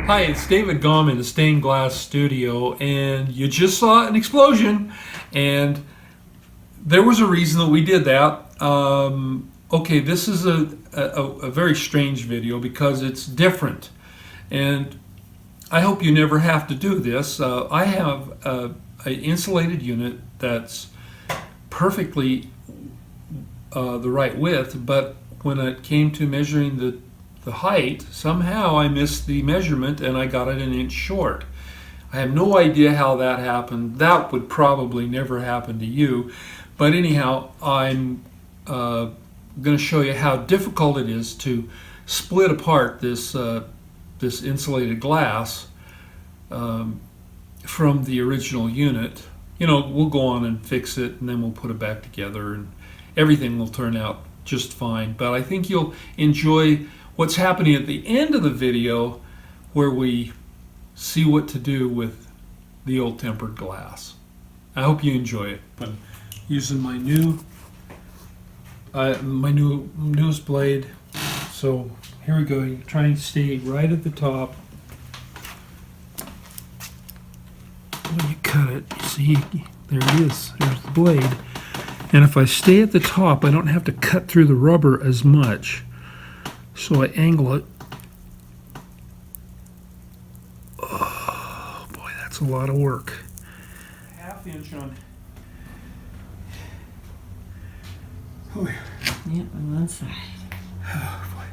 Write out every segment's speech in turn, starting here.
Hi, it's David Gaume in the Stained Glass Studio, and you just saw an explosion, and there was a reason that we did that. Okay, this is a very strange video because it's different, and I hope you never have to do this. I have an insulated unit that's perfectly the right width, but when it came to measuring the height, somehow I missed the measurement and I got it an inch short. I have no idea how that happened. That would probably never happen to you. But anyhow, I'm going to show you how difficult it is to split apart this insulated glass from the original unit. You know, we'll go on and fix it, and then we'll put it back together, and everything will turn out just fine. But I think you'll enjoy what's happening at the end of the video, where we see what to do with the old tempered glass. I hope you enjoy it. I'm using my newest blade. So here we go. You try and stay right at the top. When you cut it, you see, there it is. There's the blade. And if I stay at the top, I don't have to cut through the rubber as much. So I angle it. Oh boy, that's a lot of work. Half inch on. Oh, yep, on one side. Oh boy.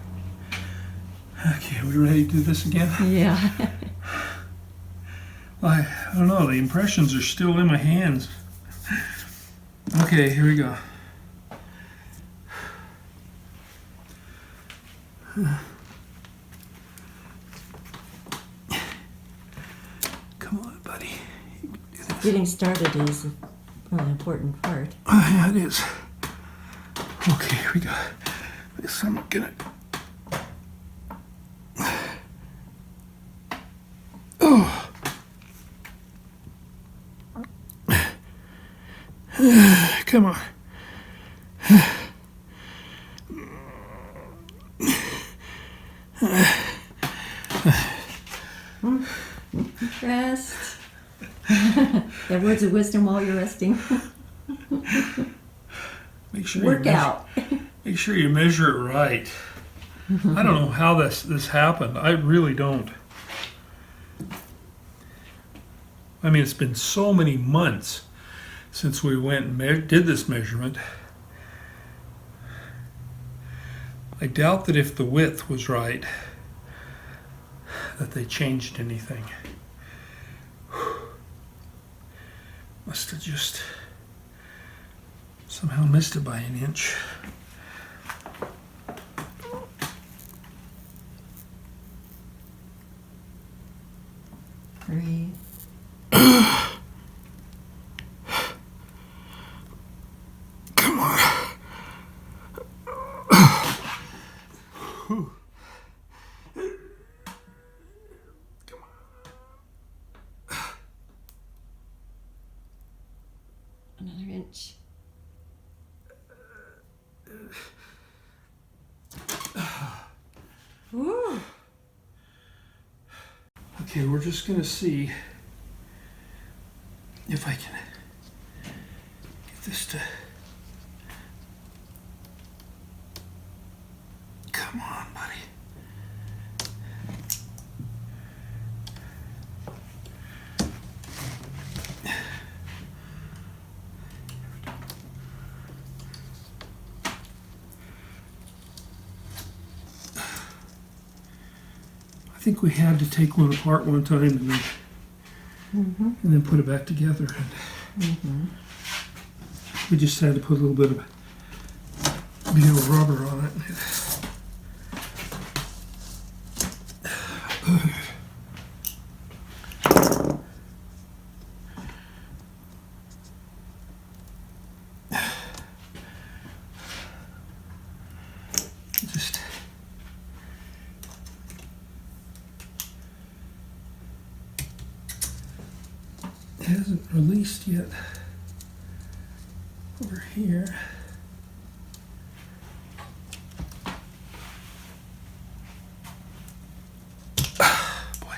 Okay, are we ready to do this again? Yeah. Well, I don't know, the impressions are still in my hands. Okay, here we go. Come on, buddy. Getting started is an important part. Yeah, it is. Okay, here we go. This I'm gonna. Oh. Come on. Rest. That words of wisdom while you're resting. Make sure Work out. Make sure you measure it right. I don't know how this happened. I really don't. I mean, it's been so many months since we went and did this measurement. I doubt that if the width was right, that they changed anything. Must have just somehow missed it by an inch. Breathe. Come on. Come on. Another inch. Woo. Okay, we're just going to see if I can get this to... Come on, buddy. I think we had to take one apart one time and then put it back together. We just had to put a little bit of rubber on it. Just it hasn't released yet over here. Boy.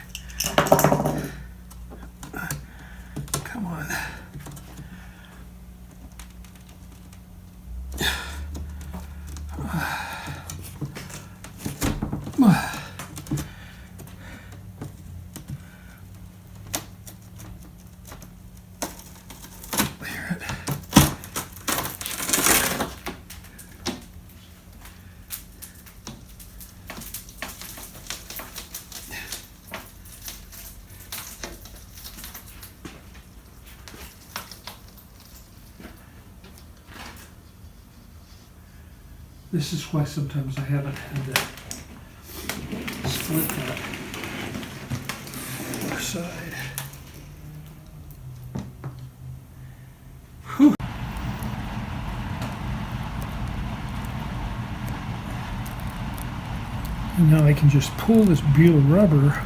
This is why sometimes I haven't had that split that other side. Whew. And now I can just pull this butyl rubber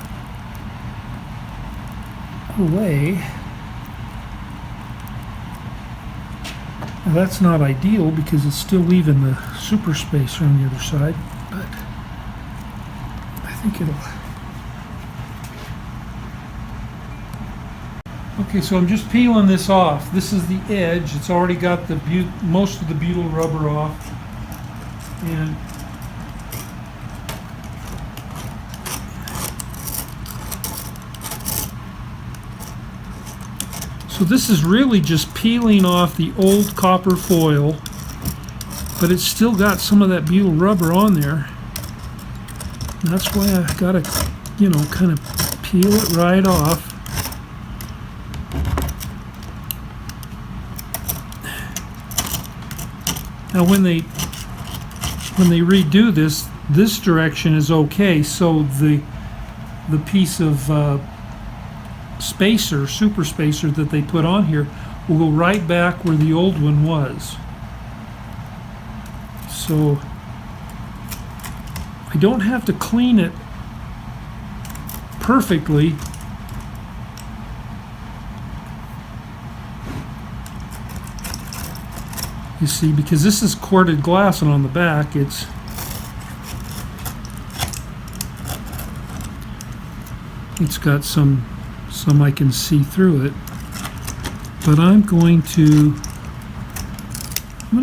away. Now that's not ideal because it's still leaving the super spacer on the other side, but I think it'll... Okay, so I'm just peeling this off. This is the edge. It's already got the most of the butyl rubber off. And so this is really just peeling off the old copper foil, but it's still got some of that butyl rubber on there. And that's why I gotta, you know, kind of peel it right off. Now when they redo this direction is okay, so the piece of spacer, super spacer that they put on here will go right back where the old one was. So I don't have to clean it perfectly. You see, because this is corded glass, and on the back it's got some I can see through it. But I'm going to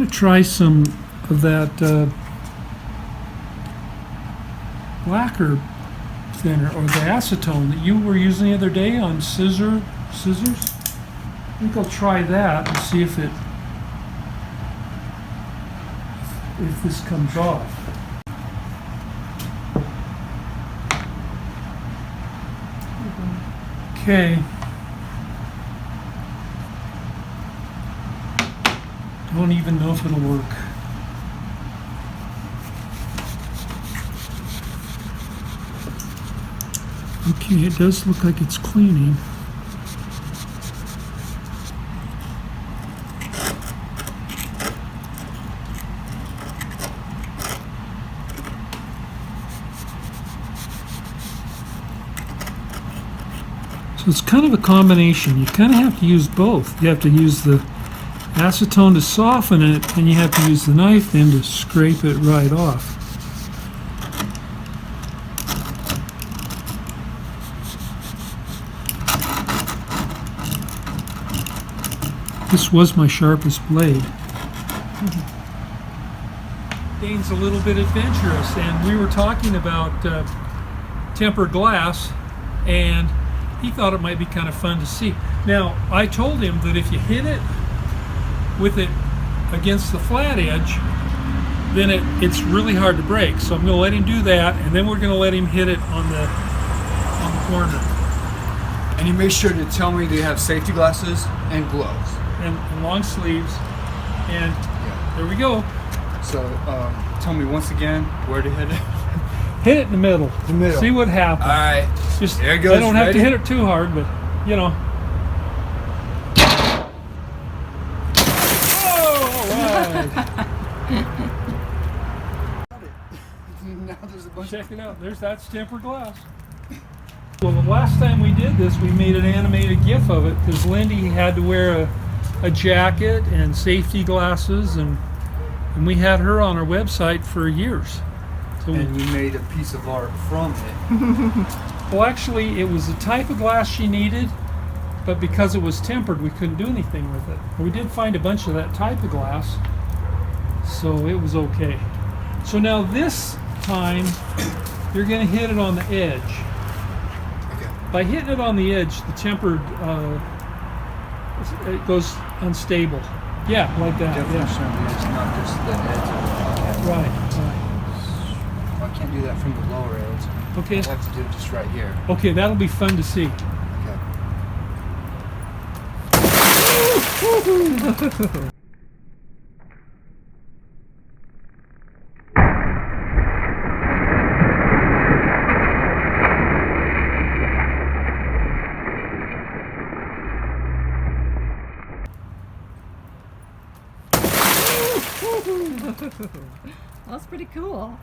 try some of that lacquer thinner, or the acetone that you were using the other day on scissors. I think I'll try that and see if this comes off. Okay. Don't even know if it'll work. Okay, it does look like it's cleaning. So it's kind of a combination. You kind of have to use both. You have to use the acetone to soften it, and you have to use the knife then to scrape it right off. This was my sharpest blade. Dane's a little bit adventurous, and we were talking about tempered glass, and he thought it might be kind of fun to see. Now, I told him that if you hit it with it against the flat edge, then it's really hard to break. So I'm going to let him do that, and then we're going to let him hit it on the corner. And you make sure to tell me they have safety glasses and gloves. And long sleeves. And there we go. So tell me once again where to hit it. Hit it in the middle. The middle. See what happens. All right. Just, there it goes. I don't have Ready? to hit it too hard, but you know. Oh, all right. Now there's a bunch. Check it out. That's tempered glass. Well, the last time we did this, we made an animated GIF of it because Lindy had to wear a jacket and safety glasses, and we had her on our website for years. So And you made a piece of art from it. well, actually, it was the type of glass she needed, but because it was tempered, we couldn't do anything with it. We did find a bunch of that type of glass, so it was okay. So now this time, you're going to hit it on the edge. Okay. By hitting it on the edge, the tempered, it goes unstable. Yeah, like that. Definitely Yeah. certainly it's not just the edge of it. Okay. Right. Well, I can't do that from the lower edge. Okay. I have to do it just right here. Okay, that'll be fun to see. Okay. That's pretty cool.